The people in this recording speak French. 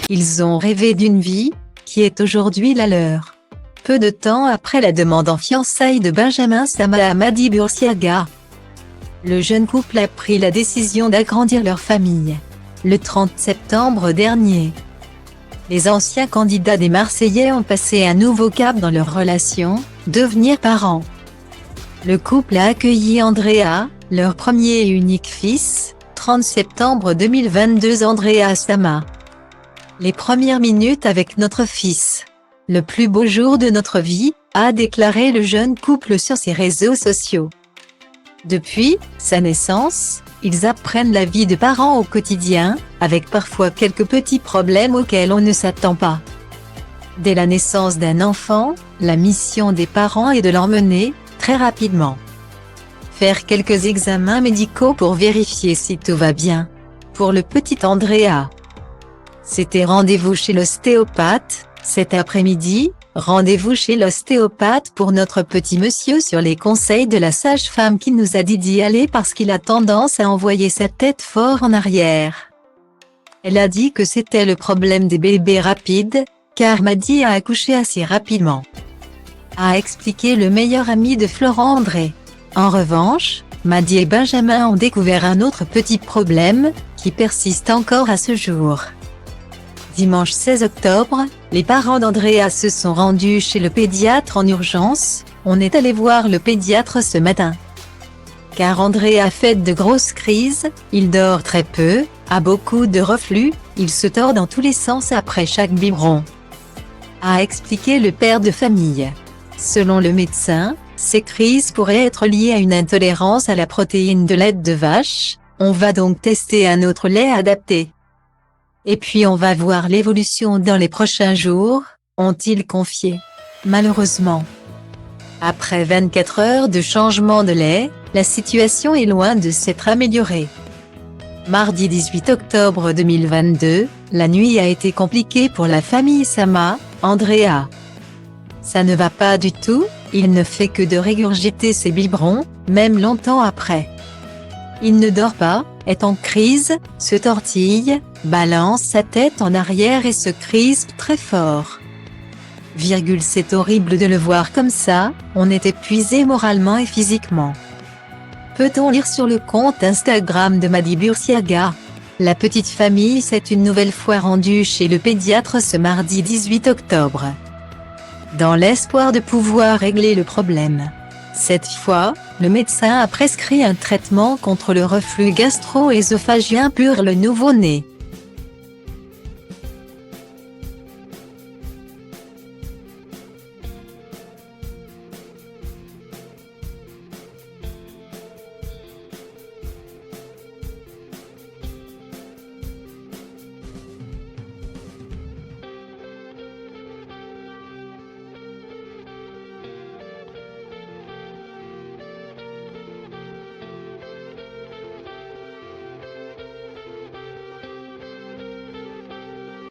Ils ont rêvé d'une vie, qui est aujourd'hui la leur. Peu de temps après la demande en fiançailles de Benjamin Sama à Madi Boursiaga, le jeune couple a pris la décision d'agrandir leur famille. Le 30 septembre dernier, les anciens candidats des Marseillais ont passé un nouveau cap dans leur relation, devenir parents. Le couple a accueilli Andrea, leur premier et unique fils, 30 septembre 2022. Andrea Sama. Les premières minutes avec notre fils. Le plus beau jour de notre vie, a déclaré le jeune couple sur ses réseaux sociaux. Depuis sa naissance, ils apprennent la vie de parents au quotidien, avec parfois quelques petits problèmes auxquels on ne s'attend pas. Dès la naissance d'un enfant, la mission des parents est de l'emmener, très rapidement, faire quelques examens médicaux pour vérifier si tout va bien. Pour le petit Andrea, c'était rendez-vous chez l'ostéopathe. Cet après-midi, rendez-vous chez l'ostéopathe pour notre petit monsieur sur les conseils de la sage-femme qui nous a dit d'y aller parce qu'il a tendance à envoyer sa tête fort en arrière. Elle a dit que c'était le problème des bébés rapides, car Madi a accouché assez rapidement, a expliqué le meilleur ami de Florent André. En revanche, Madi et Benjamin ont découvert un autre petit problème, qui persiste encore à ce jour. Dimanche 16 octobre, les parents d'Andrea se sont rendus chez le pédiatre en urgence. On est allé voir le pédiatre ce matin, car Andrea fait de grosses crises, il dort très peu, a beaucoup de reflux, il se tord dans tous les sens après chaque biberon, a expliqué le père de famille. Selon le médecin, ces crises pourraient être liées à une intolérance à la protéine de lait de vache. On va donc tester un autre lait adapté. Et puis on va voir l'évolution dans les prochains jours, ont-ils confié. Malheureusement, après 24 heures de changement de lait, la situation est loin de s'être améliorée. Mardi 18 octobre 2022, la nuit a été compliquée pour la famille Sama. Andrea, ça ne va pas du tout, il ne fait que de régurgiter ses biberons, même longtemps après. Il ne dort pas, est en crise, se tortille, balance sa tête en arrière et se crispe très fort. C'est horrible de le voir comme ça, on est épuisé moralement et physiquement. Peut-on lire sur le compte Instagram de Madi Boursiaga. La petite famille s'est une nouvelle fois rendue chez le pédiatre ce mardi 18 octobre, dans l'espoir de pouvoir régler le problème. Cette fois, le médecin a prescrit un traitement contre le reflux gastro-œsophagien pour le nouveau-né.